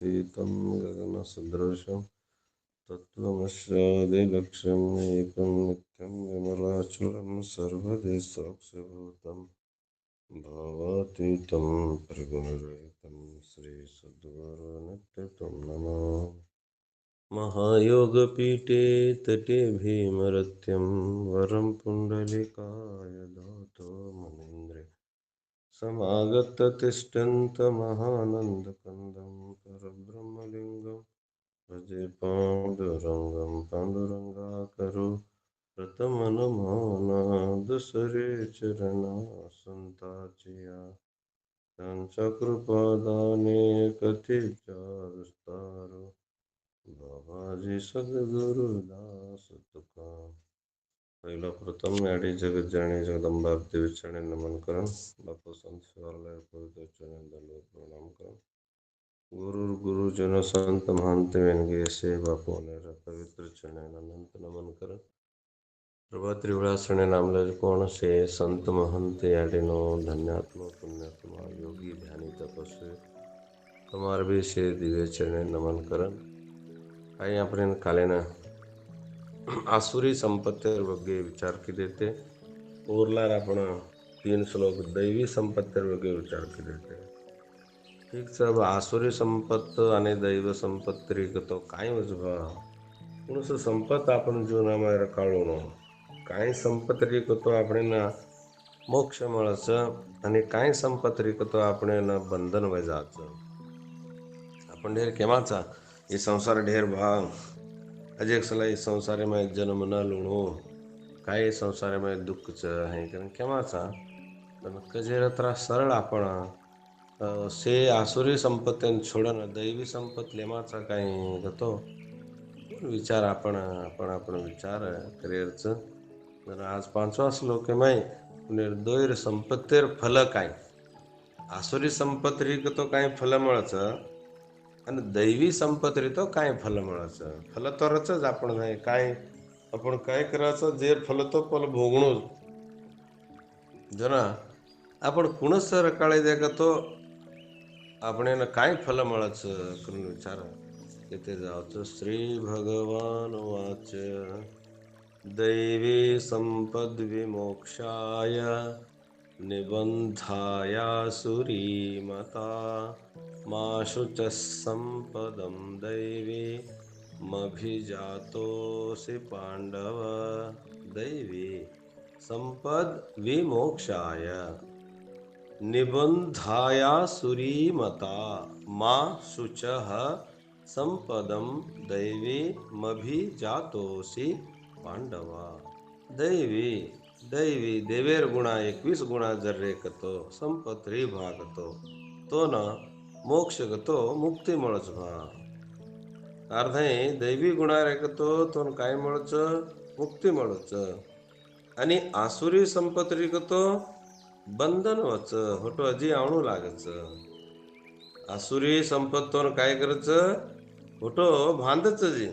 भावातीतं गगनसदृशं तत्त्वमस्यादिलक्ष्यम् एकं नित्यं विमलाचलं सर्वदेशसाक्षिभूतं भावातीतं परिगुणरहितं श्रीसद्गुरुनित्यं नमः। महायोगपीठे तटे भीमरत्यं वरं पुण्डलिकाय दातो मुनीन्द्रे समागत तिष्ठन्तमहानन्दकन्दं परब्रह्मलिङ्गं भजे पाण्डुरङ्गं पाण्डुरङ्गाकरो प्रथमनमानादसरे चरणासन्ताचिया कृपादाने कथिजाविस्तारो बाबाजी सद्गुरुदास तुका। पहिला प्रथम याडी जगत जाणी जगदंबा देवी चरणे नमन करण बापू संत शिवालय पवित्र चरणे दंडवत प्रणाम करण गुरु गुरुजन संत महंत वेणगे से बापू ने पवित्र चरणे अनंत नमन करण प्रभात त्रिवड़ा शरणे नामले कोण से संत महंत याडीनो धन्यात्मा पुण्यात्मा योगी ध्यानी तपस्वी તમાર બી છે દિવ્ય ચરણે નમન કરન અહીં આપણે કાલેના आसुरी संपत्ती ಬಗ್ಗೆ विचार केले ते ओरलार आपण 3 श्लोक दैवी संपत्ती ಬಗ್ಗೆ विचार केले ते ठीक सब आसुरी संपत्त आणि दैव संपत्ती तो काय वजबा कोणस संपत आपण जीवनामध्ये रकाळून काय संपत्ती तो आपण मोक्ष मिळाचं आणि काय संपत्ती तो आपण बंधन वजाचं आपण ढेर केव्हाचा हे संसार ढेर भाग अजय सला संसार में जन्म न लूणो काय संसार में दुःख च है कारण केव्हाचा पण कजेरत्रा सरळ आपण से आसुरी संपत्ती सोडून दैवी संपत्ती लेमाचा काय जातो विचार आपण विचार करिअरचं जर आज 5वा श्लोक में निर्दोष संपत्तीर फल काय आसुरी संपत्ती तो काय फल मिळाचं आणि दैवी संपत्ती तो काय फल मिळाचं फल तरच आपण नाही काय आपण काय करायचं जे फल तो फल भोगणं जना आपण कुणच रकाळे दे का तो आपण काय फल मिळाचं करून विचार तिथे जायचं श्री भगवान वाच दैवी संपद विमोक्षाय निबंधाया सुरीमता मा शुचः संपदं दैवी मभिजातोऽसि पांडव दैवी संपद विमोक्षाय निबंधाया सुरीमता मा शुचः संपदं दैवी मभिजातोऽसि पांडवा दैवी देवेर गुणा 21 गुणा जर रेकतो संपत्री भागतो तो न मोक्ष गतो मुक्ती मिळच भा अर्थ दैवी गुणा रेकतो तो काय मिळच मुक्ती मिळच आणि आसुरी संपत्ती रेकतो बंधन वच होतो अजी आणू लागच आसुरी संपत्तोन काय करच होतो भांदच जी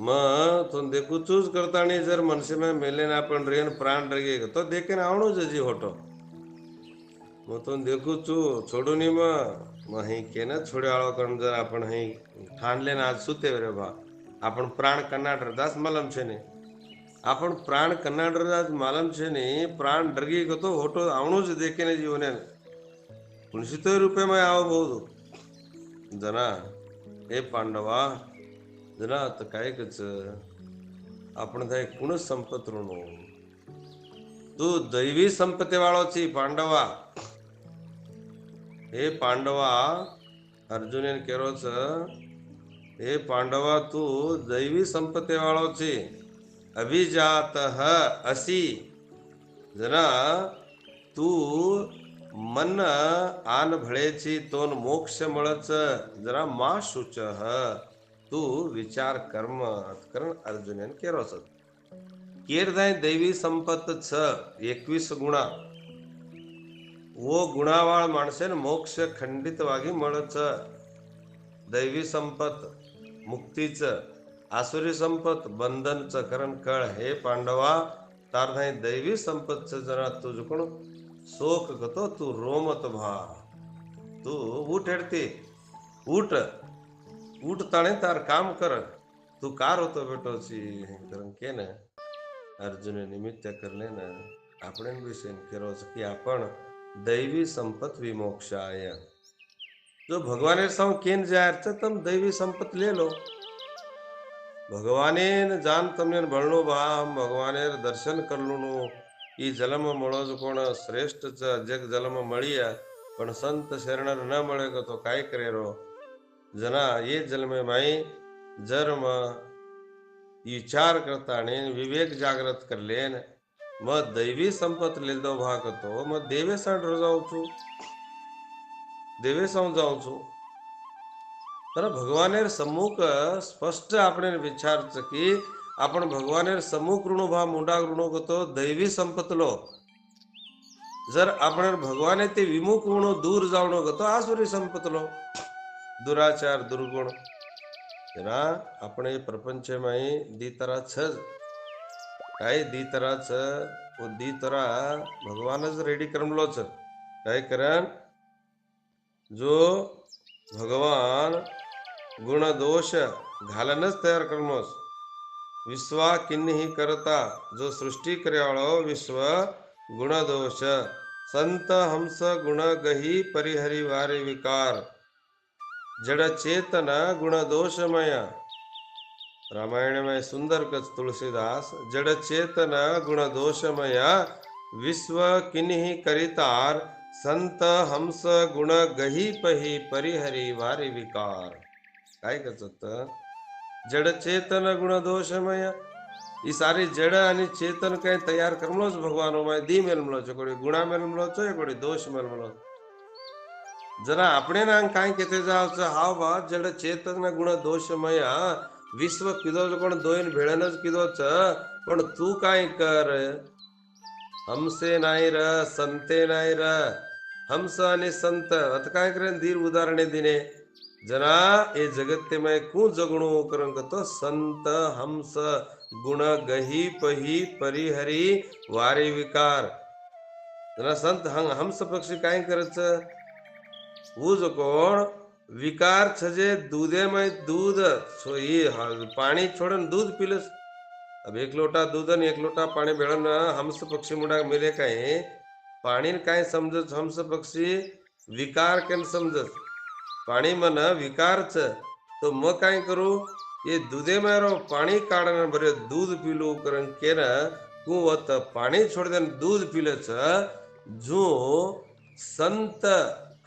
मग तो देखू चूज करतानी जर मनसे में मेले ना आपण रेन प्राण रगे तो देखे ना आणू जी होतो मग तो देखू चू छोडून मग ही केन छोडे आळो करून जर आपण ही ठाणले ना आज सुते रे बा आपण प्राण कन्नाडरदास मालम छे ने आपण प्राण कन्नाडरदास मालम छे ने प्राण डरगी गतो होतो आणू ज देखे ने जीवने 69 रुपये में आओ बहुत जना हे पांडवा जना तर काय कच आपण काय कुणच संपत ऋणो तू दैवी संपत्ती वाळोची पांडवा हे पांडवा अर्जुने केरोच हे पांडवा तू दैवी संपत्ती वाळोची अभिजातः असी जना तू मन आन भळेची तोन मोक्ष मिळच जरा मा शुचः तू विचार कर्म करण अर्जुनन केरोच केरदाय दैवी संपत्त 21 गुणा वो गुणावाळ माणसेन मोक्ष खंडितವಾಗಿ मिळच दैवी संपत मुक्तीच आसुरी संपत बंधनच करण कळ हे पांडवा तारधाय दैवी संपतच जरा तुझकोण शोक गतो तू रोमत भा तू उठ हेडते ઉઠ ઉઠ તાણે તાર કામ કર તું કાર હોતો બેઠો છી કે ને અર્જુને નિમિત્ત કરને ને આપણે વિશે કેરો છે કે આપણ દૈવી સંપત વિમોક્ષાય જો ભગવાને સૌ કેન જાહેર છે તમે દૈવી સંપત લે લો ભગવાને જાન તમને ભણનો ભામ ભગવાને દર્શન કરલુનું ಈ ಜಲಮ મળો કોણ શ્રેષ્ઠ છે જગ જલમ મળીએ પણ સંત શરણર ન મળે તો કાય કરેરો जना ये जल में माई जर्म विचार करता ने विवेक जागृत कर लेन म दैवी संपत ले दो भाग तो म देवे साठ जाऊं छू देवे सौ जाऊं छू तर भगवानेर सम्मुख स्पष्ट આપણે વિચાર છે કે आपण भगवानेर सम्मुख ऋणोभा मुंडा ऋणो तो दैवी संपत लो जर आपण भगवाने ते विमुख ऋणो दूर जावणो तो आसुरी संपत लो दुराचार दुर्गुण तेना આપણે પ્રપંચમાં દીતરા છે કાય દીતરા છે वो દીતરા भगवान જ रेडी करमलो છે काय करण जो भगवान गुण दोष घालनच तयार करमोस विश्वा किन्ही करता जो सृष्टी कर्याळो विश्व गुण दोष संत हंस गुण गही परिहरी वारे विकार जड़ चेतन गुण दोषमय रामायण में सुंदर कच तुलसीदास जड़ चेतन गुण दोषमय विश्व किन्ही करितार संत हंस गुण गही पही परिहरी वारी विकार काय कचत जड़ चेतन गुण दोषमय ई सारी जड़ आणि चेतन काय तयार करमलोच भगवानो में दी मेलमलो छे कोणी गुणा मेलमलो छे कोणी दोष मेलमलो जरा આપણે ના કાંઈ કેતે જાવ છે હાવ બા જડ ચેતન ગુણ દોષમય વિશ્વ કીધો છે પણ દોઈન ભેળન જ કીધો છે પણ તું કાંઈ કર હમસે નાઈ र संते नाई र हंस आणि संत आता काय करे धीर उदाहरणे दिने जना ए जगत्यमय कू जगणू करंक तो संत हंस गुण गही पही परिहरी वारी विकार जना संत हंस पक्षी काय करच वो जो कोण विकार छजे दूधे में दूध पानी छोड़न दूध पीलस अब एक लोटा दूध और एक लोटा पानी भेड़न हंस पक्षी मुड़ा मिले कहीं पानी काय समझ हंस पक्षी विकार के समझ पानी मन विकार छ तो म काय करू ये दूधे में रो पानी काढ़न भरे दूध पीलू करन के न तू वत पानी छोड़ देन दूध पीले छ जो संत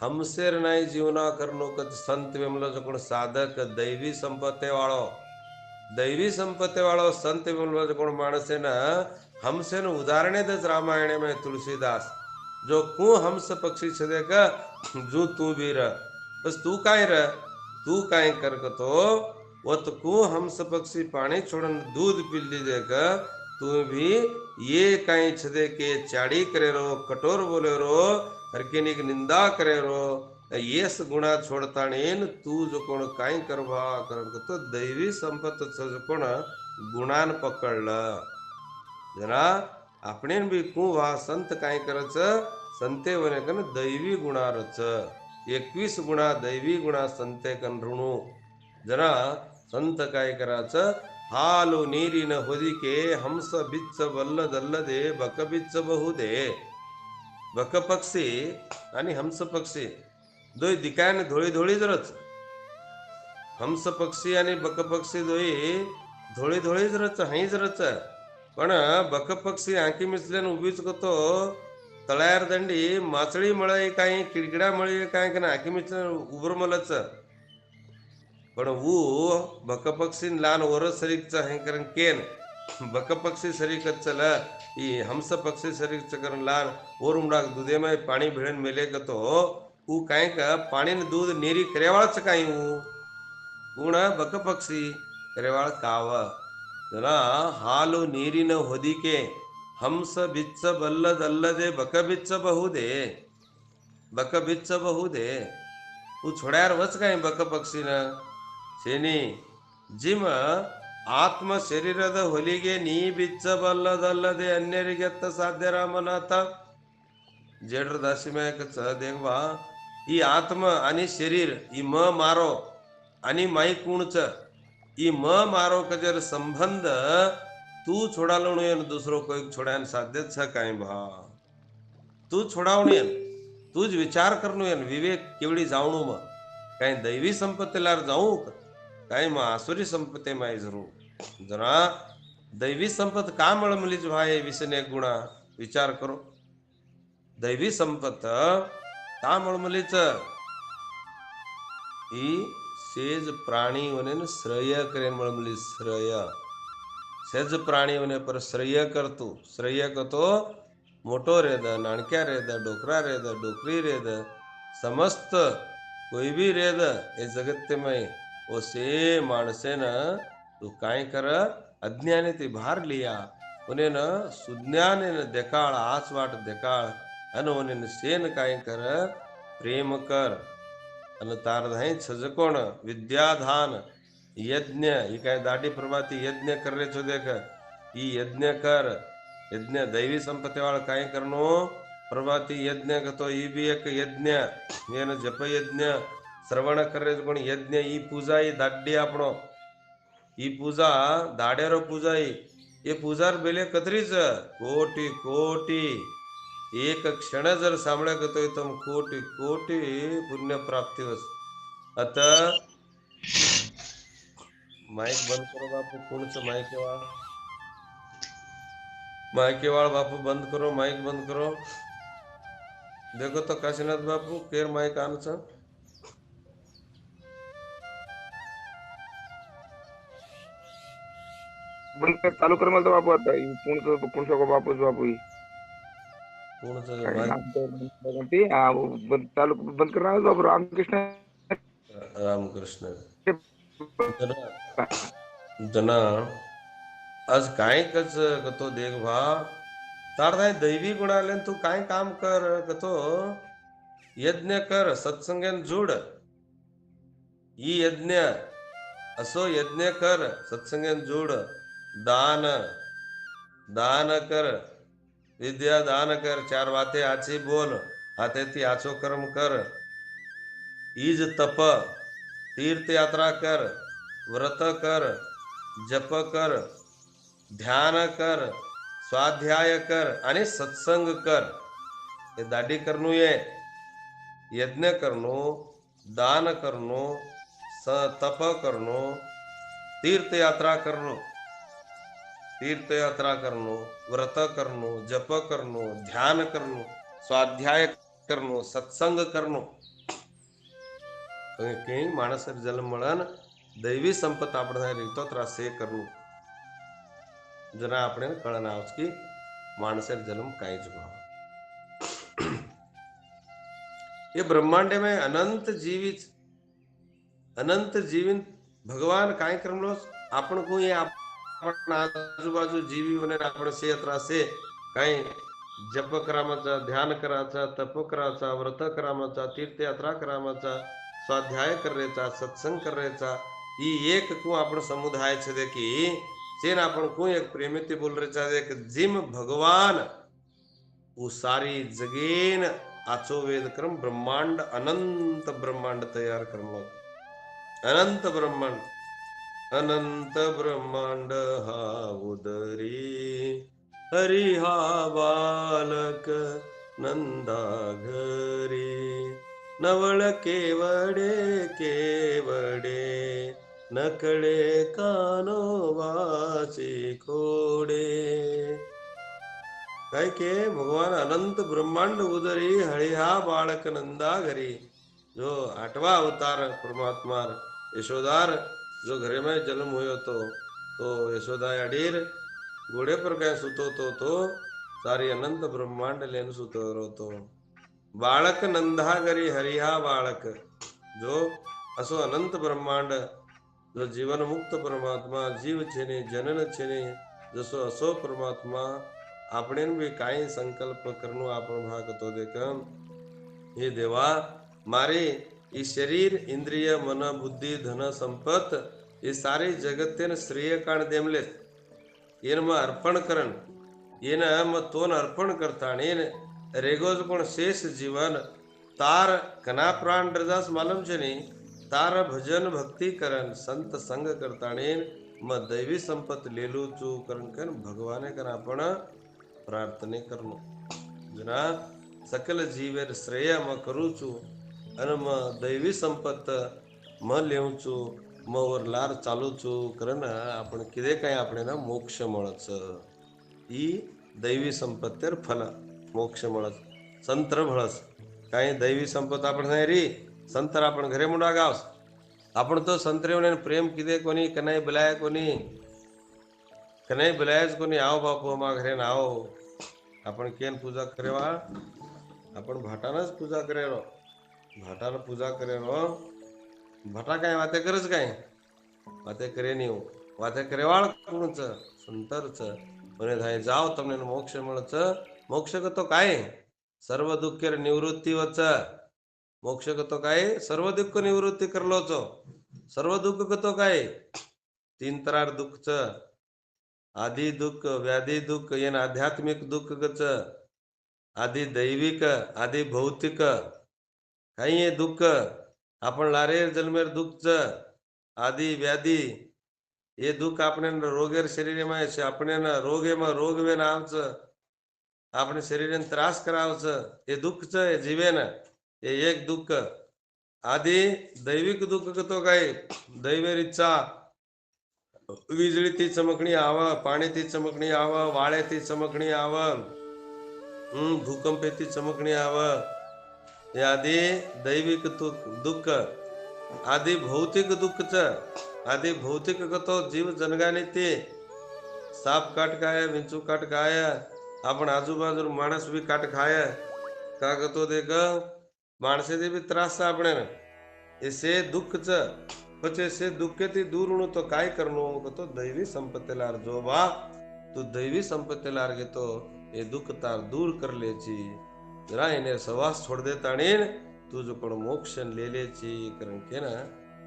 हमसेर नाही जीवना करनो कच संत विमलो जो कोण साधक दैवी संपत्ति वाळो संत विमलो जो कोण माणसे ना हमसे न उदाहरणे दस रामायण में तुलसीदास जो कू हंस पक्षी छदे का जो तू भी रह बस तू काय कर तो वो तो कू हंस पक्षी पानी छोड़न दूध पी लीजे का तू भी ये काई छदे के चाड़ी करे रो कठोर बोले रो हरकेनी की निंदा करे रो येस गुणा छोड़ता नेन तू जो कोण काय करवा करन तो दैवी संपत जो कोण गुणान पकडलं जना आपण बी कू वा संत काय करच संते वने कन दैवी गुणारच 21 गुणा दैवी गुणा संते कन ऋणू जना संत काय कराच हालो ನೀರಿನ ಹೊದಿಕೆ ಹಂಸ ಬಿಚ್ಚ ಬಲ್ಲದಲ್ಲದೆ ಬಕ ಬಿಚ್ಚ ಬಹುದೇ बक पक्षी आणि हंस पक्षी दोय दिकायने धोळी धोळी जरच हंस पक्षी आणि बक पक्षी दोय धोळी धोळी जरच हाई जरच पण बक पक्षी आंकी मिसल्यान उभीच करतो तळ्यार दंडी माचळी मळे काही किडकिडा मळे काय कन आंकी मिसल्यान उबर मलच पण वो बक पक्षी लान वर सरीकच हे करन केन बक पक्षी सरीकच चल ई हंस पक्षी शरीर चकरन लान और उमड़ा दूधे में पानी भेड़न मिले तो ऊ काई का पानी ने दूध नीरी करेवाळ चकाई गुण बक पक्षी करेवाळ काव जना हाಲು ನೀರಿನ ಹೊದಿಕೆ हंस बिच्च बल्लदल्लदे बक बिच्च बहुदे ऊ छोड्यार वच काय बक पक्षी न शेनी जिम ಆತ್ಮ ಶರೀರದ ಹೊಲಿಗೆ ನೀ ಬಿಚ್ಚಬಲ್ಲದಲ್ಲದೆ ಅನ್ಯರಿಗೆತ್ತ ಸಾಧ್ಯ ರಾಮನಾಥ जेडर दासी में कच देखवा ही आत्म आणि शरीर ही म मारो आणि माई कुणच ई म मारो कजर संबंध तू छोडालणु एन दूसरो कोई छोडायन साध्य छ काई भा तू छोडावणु एन तूच विचार करनु एन विवेक केवडी जावणु म काही दैवी संपत्तीलार जाऊ काही मग आसुरी संपत्ती माय जरू जरा दैवी संपत का मळमलीच भाई विसने गुणा विचार करो दैवी संपत का मळमलीच ही सेज प्राणी होने श्रेय करेन मळमली श्रेय सेज प्राणी होने पर श्रेय करतो श्रेय करतो मोटो रेद नाणक्या रेद डोकरा रेद डोकरी रेद समस्त कोई भी रेद हे जगत्यमय ओ से माणसे न तू काय कर अज्ञाने ते भार लिया उन्हें न सुज्ञाने न देकाळ आस वाट देकाळ अन उन्हें सेन काय कर प्रेम कर अन तारधाई छजकोण विद्याधान यज्ञ ही काय दाढी प्रभाती यज्ञ कर छो देख ही यज्ञ कर यज्ञ दैवी संपत्ति वाला काय करनो प्रभाती यज्ञ कतो ई भी एक यज्ञ येन जप यज्ञ श्रवण करे कोण यज्ञ ई पूजा ई दाड्डी आपणो ई पूजा दाड्यारो पूजा ये पूजार बेले कतरीच कोटी कोटी एक क्षण जर सांभळ्या करतोय तर कोटी कोटी पुण्य प्राप्ती वस आता माइक बंद करो बापू कोणचं माइक वाळ बापू बंद करो माइक बंद करो देखो तो काशीनाथ बापू केर माइक आनच बंद कर चालू कर मला बापू आता कोण शको बापूच बापू कोणचं माइक चालू बंद कर बापू रामकृष्ण रामकृष्ण जना आज काय कच कतो देख भा तार दैवी गुण आले तू काय काम कर कतो यज्ञ कर सत्संगेन जोड ही यज्ञ असो यज्ञ कर सत्संगेन जोड दान दान कर विद्या दान कर चार बातें आची बोल हाथेથી आचो कर्म कर ईज तप तीर्थ यात्रा कर व्रत कर जप कर ध्यान कर स्वाध्याय कर आणि सत्संग कर हे दाढी करनो ये यज्ञ करनो दान करनो तप करनो तीर्थ यात्रा करनो व्रत करनो जप करनो ध्यान करनो स्वाध्याय करनो सत्संग करनो कहीं माणस जन्म मळन दैवी संपत आपण रितो त्रास से करनो जना આપણે કળન આવસ की मानसर जन्म काहीच भाव ये ब्रह्मांड में अनंत जीविन भगवान काय करमलो आपण को ये आपण आजूबाजू जीवी होणे आपण से त्रासे काही जप करामाचा ध्यान करायचा तप करायचा व्रत करामाचा तीर्थयात्रा करामाचा स्वाध्याय करायचा सत्संग करायचा ही एक को आपण समुदाय छे दे की सेन आपण को एक प्रेमिती बोल रहे चाहे एक जिम भगवान वो सारी जगेन आचो वेद क्रम ब्रह्मांड अनंत ब्रह्मांड तयार करलो अनंत ब्रह्मांड हा उदरी हरि हा बालक नंदा घरी नवळ केवडे नकळे कानो वाची खोडे काय के भगवान अनंत ब्रह्मांड उदरी हळिहा बाळक नंदा घरी जो 8वां अवतार परमात्मा यशोदार जो घरे में जन्म हुयो तो यशोदा अडीर घोड़े पर काय सुतो तो सारी अनंत ब्रह्मांड लेन सुतो तो बाळक नंदा घरी हरिहा बाळक जो असो अनंत ब्रह्मांड जो जीवन मुक्त परमात्मा जीव छेने जनन छेने जसो असो परमात्मा આપણે भी काही संकल्प करनो आपण भाग तो देख हे देवा मारे ये शरीर इंद्रिय मन बुद्धि धन संपत ये सारे जगतेन श्रेय काण देमले येन म अर्पण करन येन म तोन अर्पण करता येन रेगोज कोण शेष जीवन તાર કના પ્રાણ રજાસ માલમ છે ને તાર ભજન ભક્તિ કરન સંત સંગ કરતાણી દૈવી સંપત લેલું છું કરણ કે ભગવાને કર आपण પ્રાર્થને કરનું જના સકલ જીવેર શ્રેય કરું છું અને દૈવી સંપત લેવું છું वर लार चालू છું कारण आपण किदे काय आपल्याला मोक्ष મળच ही दैवी संपत्तीर फल मोक्ष મળच संतर भळस काही दैवी संपत आपण नाही री संतर आपण घरे मुंडा गावस आपण तो संतरेवने प्रेम किदे कोणी कनाई बुलाय कोणी कनाई बुलायच कोणी आओ बापू मा घरे ना आओ आपण केन पूजा करेवा आपण भाटानच पूजा करेरो भाटाला पूजा करेरो भटा काय वाते करच काय वाते करे नहीं वाते करेवाळ कोणच संतरच म्हणे धाय जाओ તમને मोक्ष મળच मोक्ष कतो काय सर्व दुःखेर निवृत्ती वच मोक्ष कतो काय सर्व दुःख निवृत्ती करलोच सर्व दुःख कतो काय तीन तरार दुःखच आदि दुःख व्याधी दुःख येन आध्यात्मिक दुःख कच आदि दैविक आदि भौतिक काही हे दुःख आपण लारेर जन्मेर दुःखच आदि व्याधी ये दुःख आपने रोगेर शरीर में अपने रोगे में रोग में नावच આપણે શરીરને ત્રાસ કરાવच એ દુઃખ છે જીવે ને એ એક દુઃખ આદि दैविक दुःख કતો કાય દૈવેર ઈચ્છા વીજળીથી ચમકણી આવ પાણીથી ચમકણી આવ વાળેથી ચમકણી આવ ભૂકંપેથી ચમકણી આવ એ આદि दैविक दुःख आदि भौतिक दुःख च आदि भौतिक कतो जीव जनगाने ते साप काट खाय विंचू काट खाय आपण आजूबाजू माणस भी काट खाय का कतो देख माणसे दे भी त्रास આપણે ऐसे दुःख च પછી से दुःखेથી दूर होणं तो काय करनो कतो दैवी संपत्ती लार जो बा तू दैवी संपत्ती लार घेतो हे दुःख तार दूर कर लेची जरा इने सवास छोड़ दे ताणीन तू जो पण मोक्ष ले लेची कारण के ना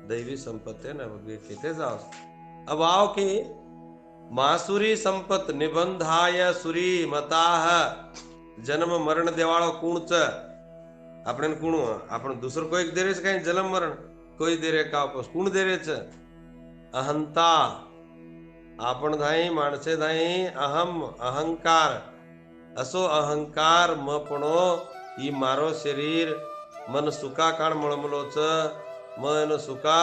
दैवी संपत्ती ना बगे केते जाओ अब आओ की मासुरी संपत निबंधाय सुरी मताह जन्म मरण देवाळो कूणच आपण कूण आपण दुसरं कोई देरेच काही जन्म मरण कोई देरे का कूण देरेच अहंता आपण धाई माणसे धाई अहम अहंकार असो अहंकार मपणो ही मारो शरीर मन सुका काण मळमलोच मन सुका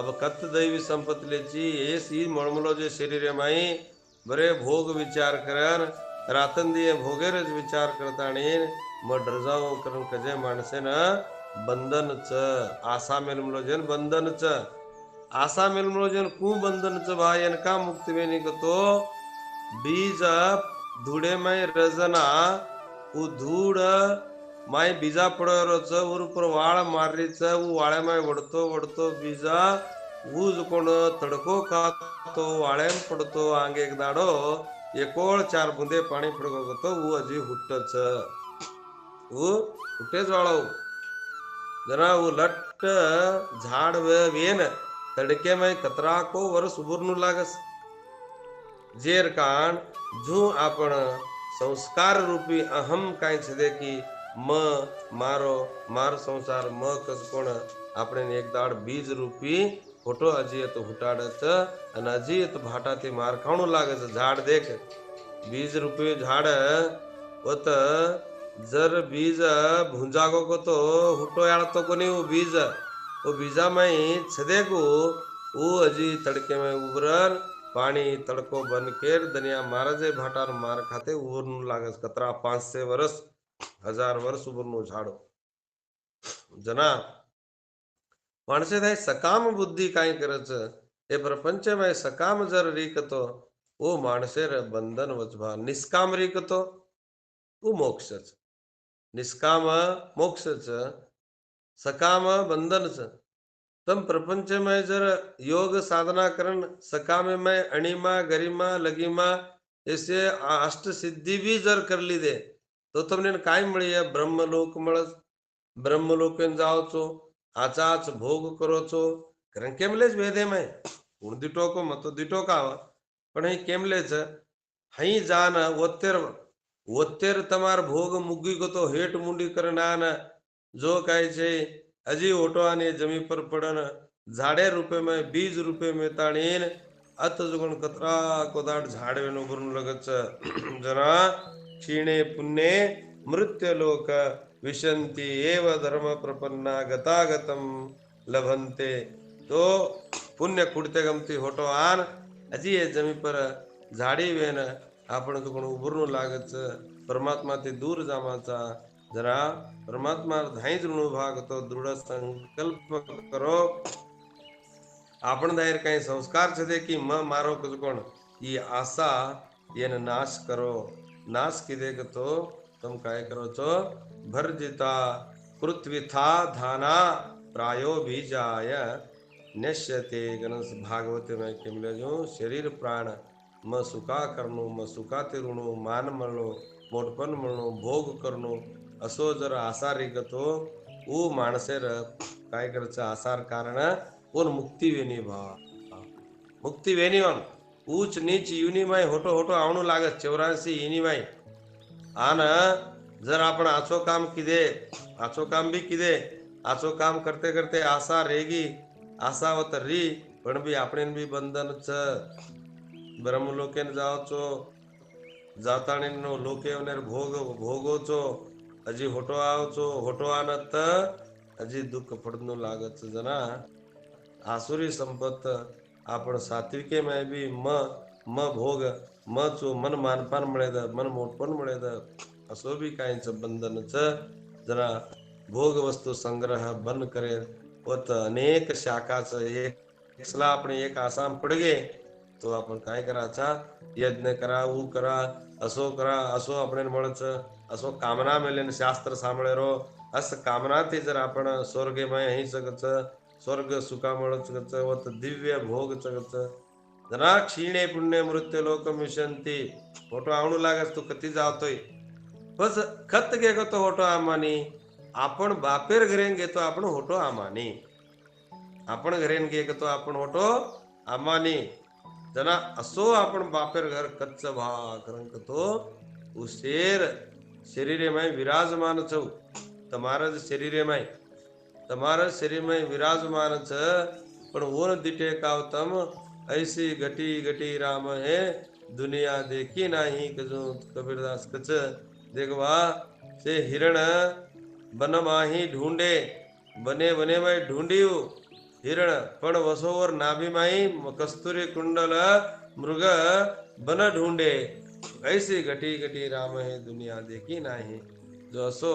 अब कत दैवी संपत लेची एस ही मळमलो जे शरीर माई बरे भोग विचार करन रातन दिए भोगेरच विचार करताणी म डरजाव करून कजे माणसे न बंधन च आशा मेलमलो जन बंधन च आशा मेलमलो जन कु बंधन च भाई का मुक्ति में निकतो बीज धूड़े में रजना उ धूड़ माय बीजा पडोरोच ऊर पर वाळ मारीच उ वाळे माय वडतो वडतो बीजा ऊज कोण तडको खातो वाळेम पडतो आंग एक दाडो एकोळ 4 बुंदे पाणी पडगो गतो उ अजी हुट्टच उ हुट्टेच वाळो जना उ लट्ट झाड वेन तडके में कतरा को वर्ष उबरनु लागस जेर कान जो आपण संस्कार रूपी अहम काय छदे की म मारो मार संसार म कस कोण આપણે એક દાડ બીજ રૂપી ફોટો અજીયત હુટાડત અને અજીયત ભાટાથી માર ખાણું લાગે છે ઝાડ દેખ बीज रूपी झाड होत जर बीज भुंजागो को तो हुटो याळतो कोणी वो बीज वो बीजा में छदेगो वो अजी तड़के में उबरन पानी तड़को बन केर दनिया महाराजे भाटार मार खाते उबरनु लागस कतरा 500 वर्ष 1000 वर्ष उबरनु झाडो जना माणसे थाय सकाम बुद्धी काय करच हे प्रपंच में सकाम जर रीकतो वो माणसेर बंधन वचवा निष्काम रीकतो वो मोक्षच निष्काम मोक्षच सकाम बंधनच तम प्रपंच में जर योग साधना करन सकाम में अणिमा गरिमा लगिमा ऐसे अष्ट सिद्धि भी जर कर ली दे तो तुमने काय मिळी ब्रह्मलोक મળસ ब्रह्मलोकन जाओचो आचाच भोग करोचो कारण केमलेच भेदे में उण दिटो को मत दिटो का पण ही केमलेच हई जान वत्तेर वत्तेर तमार भोग मुगी को तो हेट मुंडी करना जो काय છે હજી ઓટોઆને જમી પર પડન ઝાડે રૂપે में बीज रूपे में ताणीन अत जुगण कतरा कोदाट झाडवेनो भरून लगच जना क्षीणे पुण्ये मृत्य लोक विशंती एव धर्म प्रपन्ना गतागतम लभंते तो पुण्य कुडते गमती होटो आन हजी ये जमी पर झाडी वेन आपण तुकण उभरून लागच परमात्मा ते दूर जामाचा जरा परमात्मा धाईज ऋण भाग तो दृढ संकल्प करो आपण दायर काही संस्कार छे कि म मारो कुछ कोण ये आशा येन नाश करो नाश किदे तो तुम काय करो छो भरजिता पृथ्वी था धाना प्रायो बीजाय नश्यते गणस भागवत में केमले जो शरीर प्राण म सुखा करनो म सुखा ते ऋणो मान मळो मोठपण म्हणो भोग करनो असो जर आसार रिगतो ऊ माणसेर काय करच आसार कारण ओन मुक्ती वेनी भा मुक्ती वेनी वन ऊच नीच युनिमाय होटो होटो आवणू लागत 84 युनिमाय आन जर आपण आचो काम किदे आचो काम भी किदे आचो काम करते करते आशा रेगी आशावत री पण भी આપણે બી બંધન છે બ્રહ્મલોકેન જાઓ છો જાતાણીનો લોકેવને ભોગ ભોગો છો હજી હોટો આવો છો હોટો આનત હજી દુઃખ પડનું લાગત છે जना आसुरी संपत आपण सात्विके में भी म भोग म चो मन मानपान मिळेद मन मोठपण मिळेद असो बी काहीच बंधन च जरा भोग वस्तू संग्रह बंद करे होत अनेक शाखाच एकला आपण एक आसाम पडगे तो आपण काय करायचा यज्ञ करा ऊ करा असो आपण म्हणच असो कामना मेलेन शास्त्र सांभळे रो अस कामना ते जर आपण स्वर्गमय ही सकच स्वर्ग सुखामळ चगच वत दिव्य भोग चगच जना क्षीणे पुण्य मृत्यू लोक मिशंती फोटो आवणू लागस तू कती जावतोय बस खत घेतो तो होटो आमानी आपण बापेर घरेन घेतो आपण होटो आमानी आपण घरेन घेतो आपण होटो आमानी जना असो आपण बापेर घर कच्च भा करंक तो उसेर शरीरे में विराजमान छौ તમારા શરીરેમાં તમારા શરીરમાં વિરાજमान छ પણ ઓન દિટે કાવતમ ऐसी घटी घटी राम है दुनिया देखी नाही कजो कबीरदास कच देखवा से हिरण बन माही ढूंढे बने बने में ढूंढियो हिरण पण वसोवर नाभी माही कस्तुरी कुंडल मृग बन ढूंढे ऐसी घटी घटी राम है दुनिया देखी नाही जो असो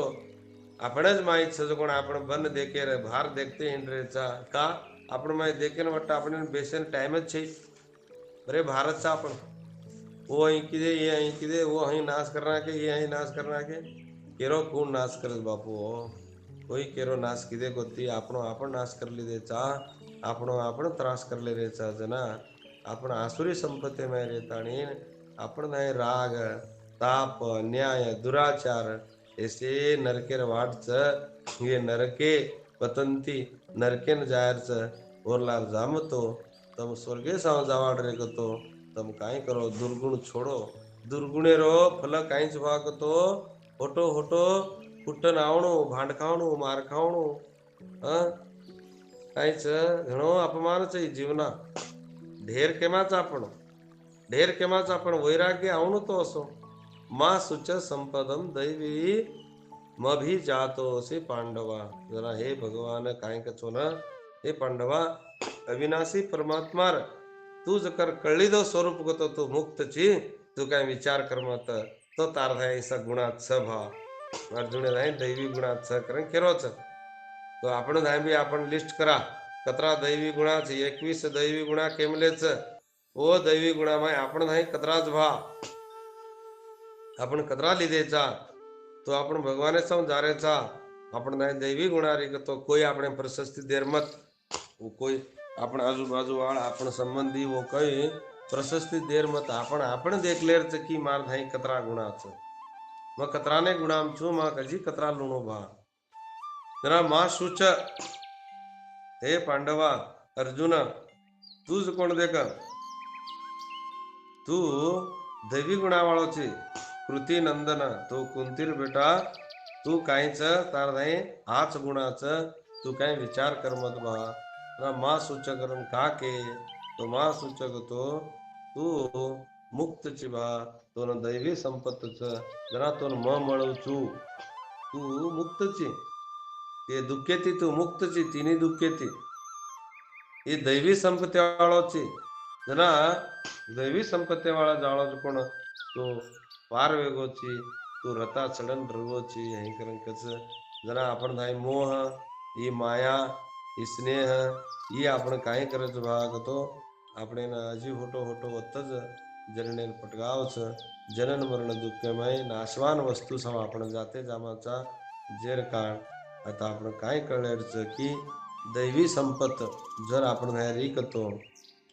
आपणच माहीत सजो कोण आपण बन देखे रे भार देखते हिंड्रेचा का आपण माहिती देखेन वाटतं आपण बेसन टाइमच છે अरे भारत सा आपण वो અહીં કીધે ये અહીં કીધે वो અહીં नाश करना के ये અહીં नाश करना के केरो कोण नाश करत बापू कोई केरो नाश किदे गोती आपण आपण नाश करली देचा आपण त्रास करले रेचा जना आपण आसुरी संपत्ती में रेताणी आपण नाही राग ताप न्याय दुराचार ऐसे नरकेर वाटच ये नरके पतंती नरकेन जायरच ओरलार जामतो तम स्वर्गे साव जावाड रे गतो तम काय करो दुर्गुण छोड़ो दुर्गुणे रो फल काहीच वागतो होटो होटो कुट्टन आवणो भांड खावणो मार खावणो काहीच घणो अपमानच जीवना ढेर केमाच आपण वैराग्य आवणो तो असो मा सुच संपदम दैवी म भी जातो से पांडवा जरा हे भगवान काय कचो ना हे पांडवा अविनाशी परमात्मा तू जर कळली दो स्वरूप गतो तू मुक्त ची तू काय विचार कर्मत तो तारधा ऐसा गुणात स भाव अर्जुन नाही दैवी गुणात स कारण केरोच तो आपण नाही बी आपण लिस्ट करा कतरा दैवी गुणाच 21 दैवी गुणा केमलेच ओ दैवी गुणामाय आपण नाही कतराच भा आपण कतरा લીધેचा तो आपण भगवाने समजारेचा आपण नाही दैवी गुणारी तो कोई આપણે प्रशस्ति देर मत वो कोई आपण आजूबाजू वाला आपण संबंधी वो कोई प्रशस्ति देर मत आपण देख लेर की मार नाही कतरा गुणाच मग कतराने गुणाम छु मा कजी कतरा लुणो भा जरा मा सूच हे पांडवा अर्जुन तूच कोण देख तू दैवी गुणावाळो ची कृती नंदन तो कुंतीर बेटा तू काहीच तार नाही हाच गुणाच तू काही विचार करमत बा ना मा सूचक का के तो मा सूचक तू मुक्तची बा तो दैवी संपत्तच जरा तो म मळवचू तू मुक्तची ते दुःखेती तू मुक्तची तिन्ही दुःखेती ही दैवी संपत्ती वाळोची जना दैवी संपत्ती वाळा जाळो कोण तो पार वेगोची तू रता चढन रगोची हे करण कच जना आपण नाही मोह ही माया ही स्नेह ही आपण काय करत भाग तो આપણે હજી હોટો હોટો વત જ જનને પટગાવછ जनन मरण दुःखमय नाशवान वस्तू सम आपण जाते जामाचा जेर काळ आता आपण काय कळायचं की दैवी संपत जर आपण रिकतो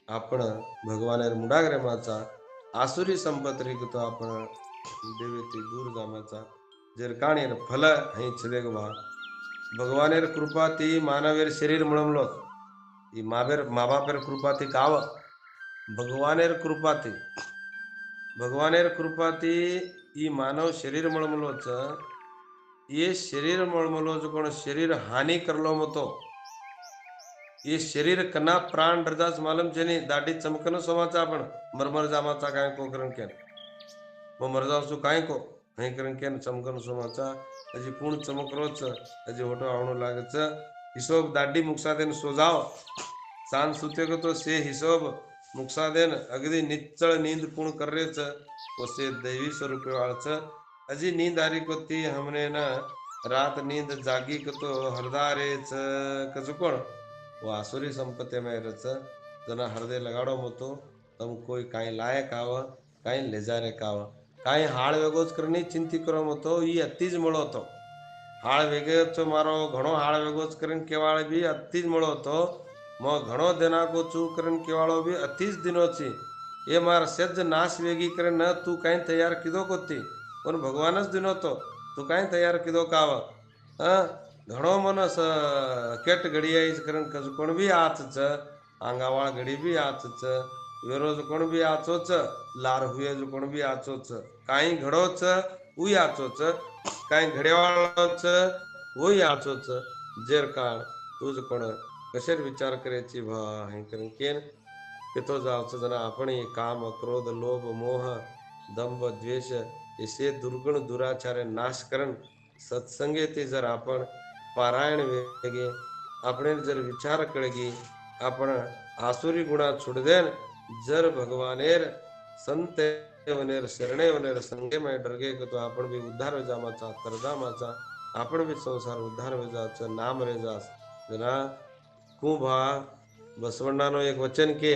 आपण भगवान मुडाग्रेमाचा आसुरी संपत रिकतो आपण देवेती दूर जामाचा जेर काणी फल हई छदेग वा भगवानेर कृपा ती मानवेर शरीर मळमलो ಈ ಮಾಬಾಪೆರ ಕೃಪಾತಿ ಕಾವ भगवानेर कृपाती ಈ मानव शरीर मळमलोच ये शरीर मळमलोच कोण शरीर हानी करलो मतो ये शरीर कना प्राण रजास मालम छेनी दाढी चमकन सोमाचा आपण मरमर जामाचा काय को करण केन मग मर जावसू काय को हे करण केन चमकन सोमाचा हजी पूर्ण चमकरोच हजी होटो आवणो लागच हिशोब दाढी मुक्सादेन सोजाव सांज सुते को तो से हिशोब मुक्सादेन अगदी निच्चळ नींद पूर्ण कर्रेच वो से दैवी स्वरूप वाळच अजी नींद आरी को ती हमने न रात नींद जागी को तो हरदारेच कजुकोण वो आसुरी संपत्ति में रच जना हृदय लगाड़ो मतो तम कोई काई लायक आव काई ले जारे काव काई हाळ वेगोच करनी चिंती करो मतो ई अतीज मळो तो हाळ वेगेच मारो घणो हाळ वेगोच करीन केवाळ बी अतीज मळो तो मो घणो देना को चू करन केवाळो बी अतीज दिनो छी ये मार सज नाश वेगी करे न तू काई तैयार किदो कोती पण भगवानच दिनो तो तू काई तैयार किदो काव घणो मनस केट घडियाईच करन कज कोण बी आचच आंगावाळ घडी बी आचच वेरोज कोण बी आचोच लार हुए जो कोण बी आचोच काई घडोच उई आचोच काई घडेवाळच उई आचोच जेर काळ तुझ कोण कशेर विचार करायची भा हे करून केन तिथो जावचं जना आपण काम क्रोध लोभ मोह दंभ द्वेष हे दुर्गुण दुराचार्य नाश करण सत्संगेती जर आपण पारायण वेगे आपण जर विचार कळगी आपण आसुरी गुणा छुडदेन जर भगवानेर संत वनेर शरणे वनेर संगे में डरगे तो आपण भी उद्धार हो जामाचा तरजामाचा आपण भी संसार उद्धार हो जाच नाम रे जास जना ಕುಂಭ ಬಸವಣ್ಣನೋ एक वचन के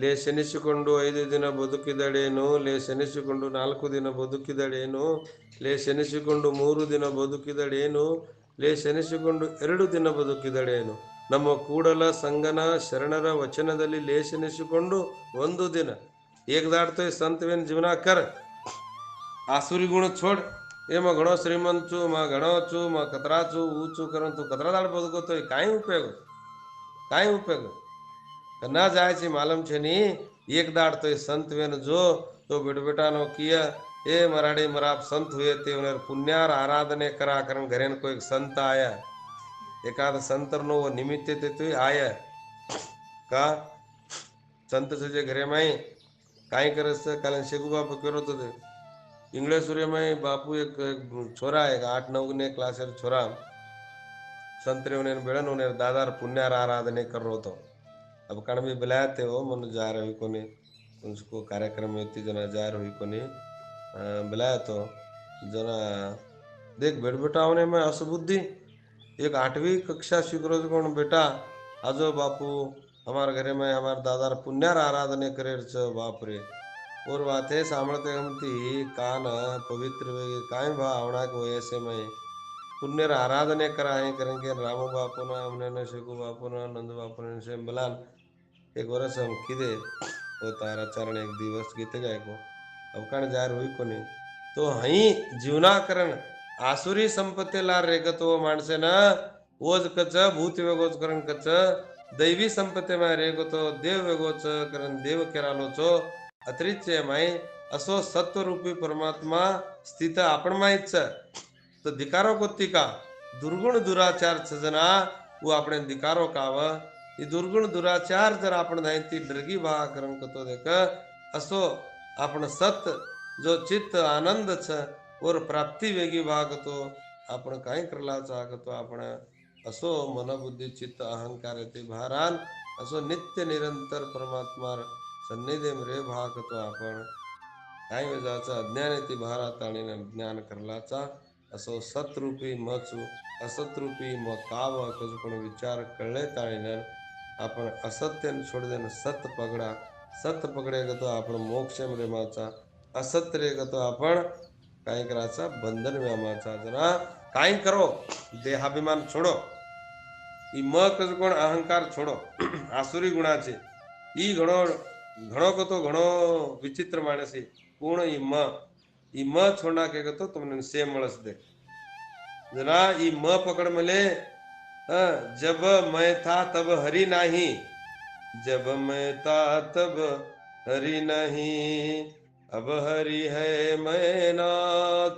ಲೇಸೆನಿಸಿಕೊಂಡು 5 ದಿನ ಬದುಕಿದಳೇನು ಲೇಸೆನಿಸಿಕೊಂಡು 4 ದಿನ ಬದುಕಿದಳೇನು ಲೇಸೆನಿಸಿಕೊಂಡು 3 ದಿನ ಬದುಕಿದಳೇನು ಲೇಸೆನಿಸಿಕೊಂಡು 2 ದಿನ ಬದುಕಿದಳೇನು ನಮ್ಮ ಕೂಡಲ ಸಂಗನ ಶರಣರ ವಚನದಲ್ಲಿ ಲೇಸೆನಿಸಿಕೊಂಡು 1 दिन एक दाडतोय संतवेन जीवना कर आसुरी गुण छोड ए मग घणो श्रीमंत छू मग घणो छू मग कतरा छू ऊचू करून तू कतरा दाड बदकतोय काय उपयोग ना जायची मालम छे नी एक दाडतोय संत वेन जो तो बिडबिटानो किया ए मराठी मराप संत हुए ते उन्हें पुण्यार आराधने करा करण घरेन कोई संत आया एकाद संतर नो वो निमित्त ते तू आया का संत जे घरे माई काय करस कारण शेगू बापू करत होते इंग्लेश्वरी में बापू एक छोरा है 8-9 ने क्लास छोरा संतरे उन्हें बेड़न उन्हें दादार पुण्यार आराधने कर रो तो अब कण भी बुलाया थे वो मन जा रही कोनी उसको कार्यक्रम में इतनी जना जा रही कोनी बुलाया तो जना देख बेटा होने में असबुद्धि एक 8वीं कक्षा शिकरो कौन बेटा आजो बापू हमारे घरे में हमारे दादार पुण्यार आराधने करे बाप रे और बात है सामर्थ्य हमती कान पवित्र काय भा आवना को ऐसे में पुण्य आराधने कराए करेंगे रामू बापू ना हमने न शेखू बापू ना नंद बापू ने से बलान एक वर्ष हम किदे वो तारा चरण एक दिवस गीते जाए को अब कण जार हुई को नहीं तो हई जीवनाकरण आसुरी संपत्ती लार रेगतो माणसे ना ओज कच भूत वेगोच करण कच दैवी संपत्ती में रेगतो देव वेगोच करण देव केरालोचो अतिरिक्त माई असो सत्वरूपी परमात्मा स्थित आपण माहीच तो धिकारो कोती का दुर्गुण दुराचार सजना वो આપણે ધિકારો કાવ એ દુર્ગુણ દુરાચાર जर आपण ती डरगी बा करम कतो देख असो आपण सत जो चित्त आनंद छ और प्राप्ती वेगी भाग तो आपण काय करला चाहतो आपण असो मन बुद्धी चित्त अहंकार ते भारान असो नित्य निरंतर परमात्मा सन्निधी रे भाग तो आपण काय वेजाचा अज्ञान ती भारात आणि ज्ञान करलाचा असो सतरूपी मचू असतरूपी म काव कसं पण विचार कळले ताळीनं आपण असत्य सोडदेन सत पगडा सत पगडे गतो आपण मोक्ष प्रेमाचा असत्य रे गतो आपण काय करायचा बंधन व्यामाचा जरा काय करो देहाभिमान छोडो ई म कसं कोण अहंकार छोडो आसुरी गुणाचे ई घणो घणो कतो घणो विचित्र माणसी पूर्ण ई म छोडना के गतो तुमने से मळस दे जरा ई म पकड़ मले जब मैं था तब हरि नहीं जब मैं था तब हरि नहीं अब हरि है मैं ना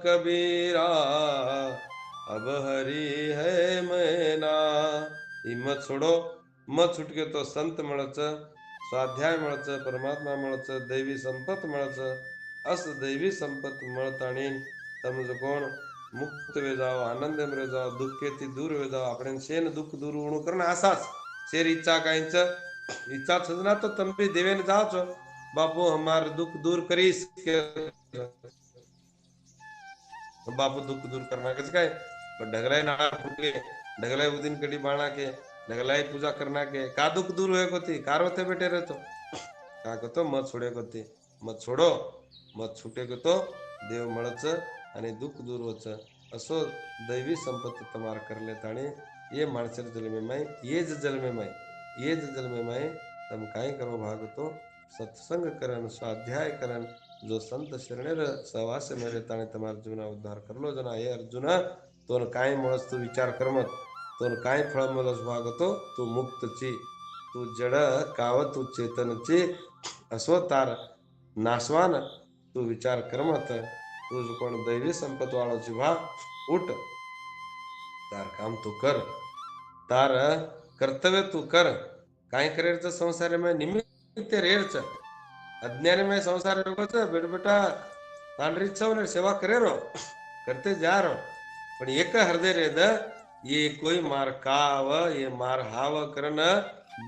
कबीरा अब हरि है मैं ना ही मत छोडो मत छुटके तो संत मिळच स्वाध्याय मिळच परमात्मा मिळच दैवी संपत मिळच अस दैवी संपत मिळताणी तमज कोण मुक्त वे जाओ आनंद में जाओ दुख के ती दूर वे जाओ આપણે શેન દુઃખ દૂર ઉણું કરના આસાસ શેર ઈચ્છા કાંઈच ઈચ્છા છजना तो તમે બી દેવેન જાઓ છો बापू हमार दुख दूर करीस के बापू दुख दूर करना कसं काय पण ढगलाय नाळा फुटके ढगलाय उदिन कडी बाणा के ढगलाय पूजा करना के का दुख दूर होय कोती कार होते बेटे रहतो का कतो मत छोडे कोती मत छोडो मत छुटे तो देव મળच आणि दुःख दूर होच असो दैवी संपत्ती तमार करले ताणे ये माणसर जन्मे माय ये जन्मे माय ये जन्मे माय तम काय करो भाग तो सत्संग करन स्वाध्याय करन जो संत शरणेर सहवास मेरे ताणे तमार जीवना उद्धार करलो जना हे अर्जुन तोन काय મળस तू विचार करमत तोन काय फळ મળस भाग तो तू मुक्त ची तू जड काव तू चेतन ची असो तार नासवान तू विचार करमत तू जो कोण दैवी संपत वाळो ची भा उठ तार काम तू कर तार कर्तव्य तू कर काय करेच संसार में निमित्त रेरच अज्ञान में संसार रोगच बेट बेटा तांडरी ने सेवा करे रो करते जा रो पण एक हृदय रे द ये कोई मार काव ये मार हाव करन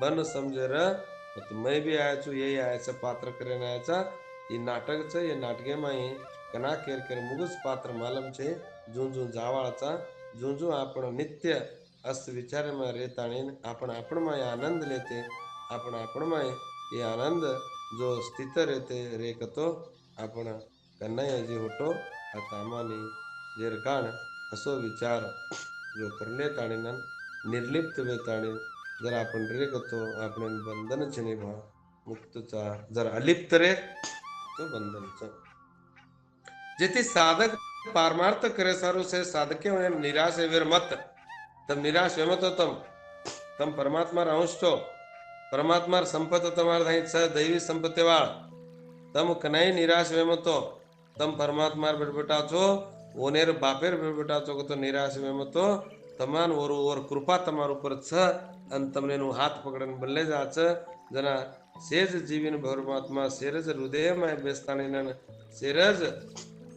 बन समझे र तो मैं भी आया छु यही आया पात्र करे आया ये नाटक छ ये नाटके माई कना केर केर मुगस पात्र मालम छे जू जू जावाळचा जू जू आपण नित्य अस विचार में रेताणीन आपण में आनंद लेते आपण में ये आनंद जो स्थित रहते रेकतो आपण कन्हैया जी होतो आतामानी जेरकाण असो विचार जो करले ताणीन निर्लिप्त वेताणीन जर आपण रेकतो आपण बंधन छे भा मुक्तचा जर अलिप्त रे तो बंधनचा जेથી સાધક પારમાર્થ કરે સારું છે સાધકે નિરાશ વેર મત તમ નિરાશ વેમ તો તમ પરમાત્મા અંશ છો પરમાત્મા સંપત તમાર થઈ છે દૈવી સંપત્તિ વાળ તમ કનાઈ નિરાશ વેમ તો તમ પરમાત્મા બેટા છો ઓનેર બાપેર બેટા છો તો નિરાશ વેમ તો તમાન ઓર કૃપા તમાર ઉપર છે અને તમને નું હાથ પકડીને બલ્લે જા છે जना सेज जीवन परमात्मा सेरज हृदयमय बेस्ताणीन सेरज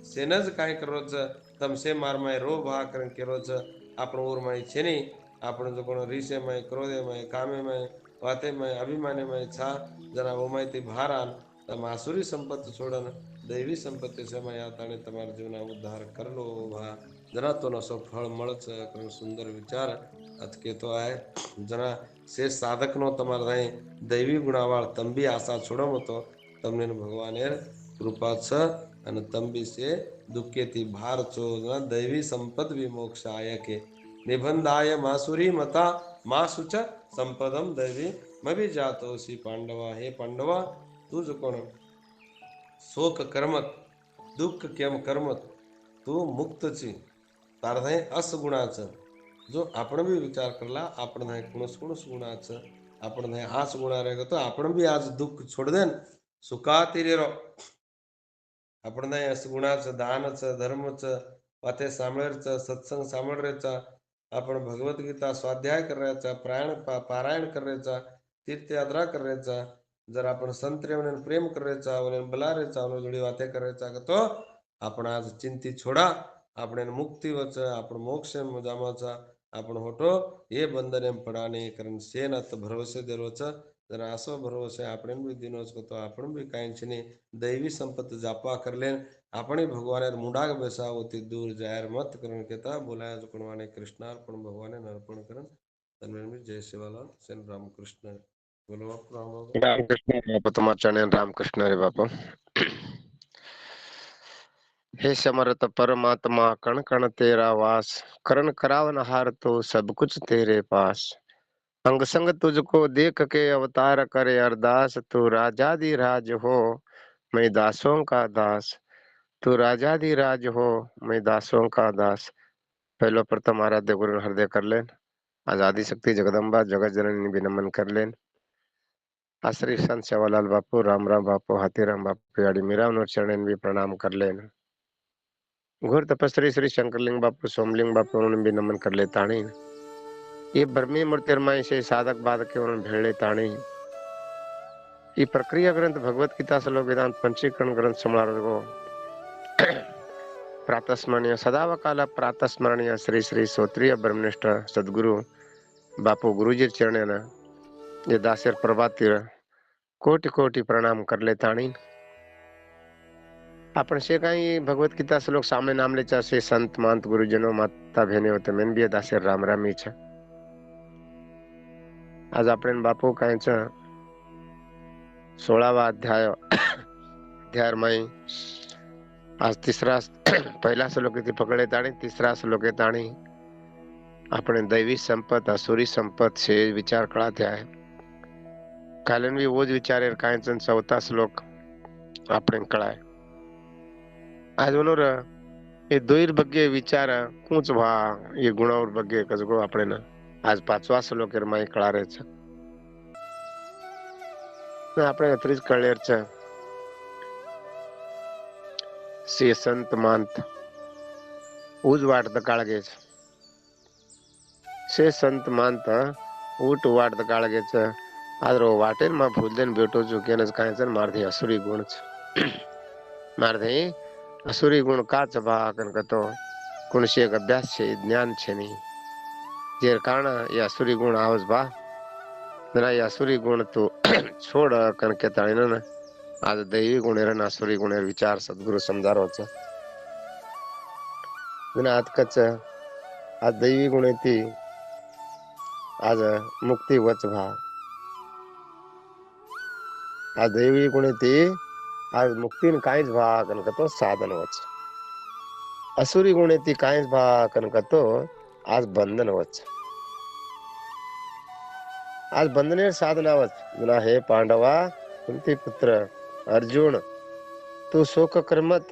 सेनज काय करोच तमसे मारमय रो भा करन केरोच आपण ओरमय छेनी आपण जो कोण रिसेमय क्रोधेमय कामेमय वातेमय अभिमानेमय छा जना ओमय ते भारान तम आसुरी संपत्ती सोडन दैवी संपत्ती समय आताने તમારા જીવના ઉદ્ધાર કરલો ભા જરા તો નસો ફળ મળચ કરું સુંદર વિચાર અતકે તો આય જરા से साधक नो તમાર રહી दैवी गुणावाळ तंबी आशा छोड़ो मतो तमने भगवान कृपा छ અને તંબી से दुखेती भार चो दैवी संपद विमोक्ष आय के निबंधाय मासुरी मता मासुच संपदम दैवी मभी जातो सी पांडवा हे पांडवा तुझ कोण शोक कर्मत दुःख केम कर्मत तू मुक्त ची तारधय अस गुणाचं जो आपण बी विचार करला आपण नाही कुणस कुणस गुणाचं आपण नाही हाच गुणा रे तो आपण बी आज दुःख छोड देन सुखाती रे रो आपण नाही अस गुणाचं दानचं धर्मचं वाते सांभाळायचा, सत्संग सांभाळायचा, आपण भगवद्गीता स्वाध्याय करायचा, पारायण करायचा, तीर्थयात्रा करायचा. जर आपण संतरे म्हणून प्रेम करायचा, म्हणून बलारायचा, म्हणून जोडी वाते करायचा का तो आपण आज चिंती छोडा, आपण मुक्ती वच, आपण मोक्ष जामाचा आपण होतो हे बंधने पडाने. कारण शेन आता भरवसे देरोच जर असो भरवसे आपण बी दिनोच करतो, आपण बी काहींची नाही दैवी संपत्ती जापा करलेन आपण भगवान मुंडाग बेसा होती दूर जायर मत करण केता बोलाया जुकणवाने कृष्णार्पण भगवाने अर्पण करण तन्मय में जय शिवालाल सेन रामकृष्ण बोलो आप राम बाबा। रामकृष्ण बापू, तुम्हारा चरण रामकृष्ण रे बापू। हे समर्थ परमात्मा, कण कण तेरा वास, करण करावन हार तो सब कुछ तेरे पास। अंग संग तुझको देख के अवतार करे अरदास, तू राजाधि राज हो मैं दासों का दास, तू राजाधि राज हो मैं दासों का दास। पहलो प्रथम आराध्य गुरु हृदय कर लेन, आजादी शक्ति जगदम्बा जगत जननी भी नमन कर लेन। आश्री संत सेवालाल बापू, राम राम बापू, हाथीराम बापू याड़ी मीरा चरण भी प्रणाम कर लेन। घोर तपस्वी श्री शंकरलिंग बापू, सोमलिंग बापू उन्होंने भी नमन कर ले ताणी। ये ब्रह्मी मूर्तिरमाई से साधक बाधक के उन्होंने भेड़ ले ताणी। ये प्रक्रिया ग्रंथ भगवत गीता श्लोक वेदांत पंचीकरण ग्रंथ समारोह को प्रातस्मरणीय सदावकाल प्रातस्मरणीय श्री श्री श्रोत्रिय ब्रह्मनिष्ठ सद्गुरु बापू गुरुजी चरण ये दासेर प्रभाती कोटि कोटि प्रणाम कर ले ताणी। आपण से काही भगवत गीता श्लोक सामने नाम लेचा से संत महंत गुरुजनो माता बहने होते मेन बी दासेर राम रामी छे। आज आपण बापू कायच 16वा अध्याय में आज तीसरा पहिला श्लोक थी पकड़े ताणी, तीसरा श्लोक ताणी अपने दैवी संपत असुरी संपत से विचार कड़ा थे। कालन भी वो ज विचारे कायचन 4था श्लोक अपने कळाय। आज उनोर ये दोईर बग्गे विचार कूच भा ये गुणावर बग्गे कसगो अपने न आज 5वा श्लोकेर माई कळा रे छ। આપણે અત્રીજ કળેર છે સે સંત માનત ઉજ વાટ દકાળગે છે સે સંત માનત ઊટ વાટ દકાળગે છે આદરો વાટેન માં ભૂલદેન બેઠો છું કે નસ કાંઈ છે મારથી અસુરી ગુણ છે મારથી અસુરી ગુણ કા ચભા કન કતો ગુણ છે એક અભ્યાસ છે જ્ઞાન છે નહીં જે કારણ એ અસુરી ગુણ આવસ બા जरा ये असुरी गुण तो छोड़ कन के ताणी न आज दैवी गुणेर न असुरी गुणेर विचार सद्गुरु समजारो छ। जना आज कच आज दैवी गुणेती आज मुक्ती वच भा आज दैवी गुणेती आज मुक्तीन काईज भा कन कतो साधन वच, असुरी गुणेती काईज भा कन कतो आज बंधन वच। आज बंधनेर साधनावत जना हे पांडवा कुंती पुत्र अर्जुन तू शोक कर्मत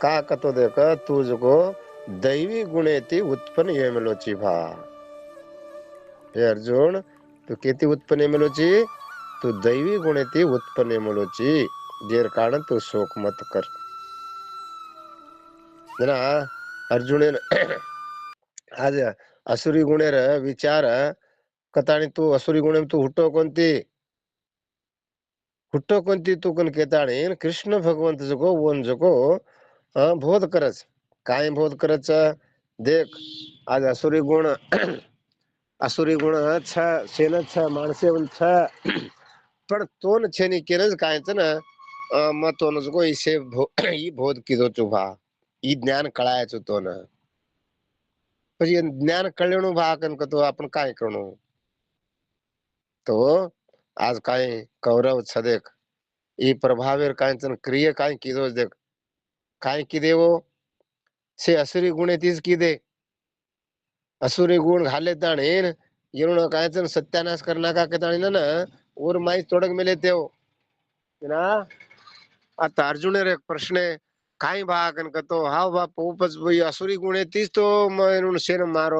का कतो देख तू जको दैवी गुणेती उत्पन्न ये मिलोची भा। हे अर्जुन तू केती उत्पन्न ये मिलोची तू दैवी गुणेती उत्पन्न ये मिलोची जेर कारण तू शोक मत कर। जना अर्जुन आज असुरी गुणेर विचार कताणी तू असुरी गुणे तू हुट्टो कोणती तू कन केताणी कृष्ण भगवंत जको वन जको बोध करच काय बोध करच देख आज असुरी गुण छ सेन छ माणसे छ पण तोन छेनी केनज कायच न मतोन जको इसे ई बोध कीधो चुभा ई ज्ञान कळायचो तो न પછી જ્ઞાન કળેણું ભાકન કતો આપણ કાય કरणो तो आज काय कौरव छदेक ई प्रभावेर कायचन क्रिया काय कीधो देख काय कीदेवो से असुरी गुणे तीज कीदे असुरी गुण घाले ताणीन येणो कायचन सत्यानाश करना का के ताणीन न और माई तोडक मेले तेव ना आता अर्जुनेर एक प्रश्न काय भाकन कतो हाव बाप उपज असुरी गुणे तीज तो सेन मारो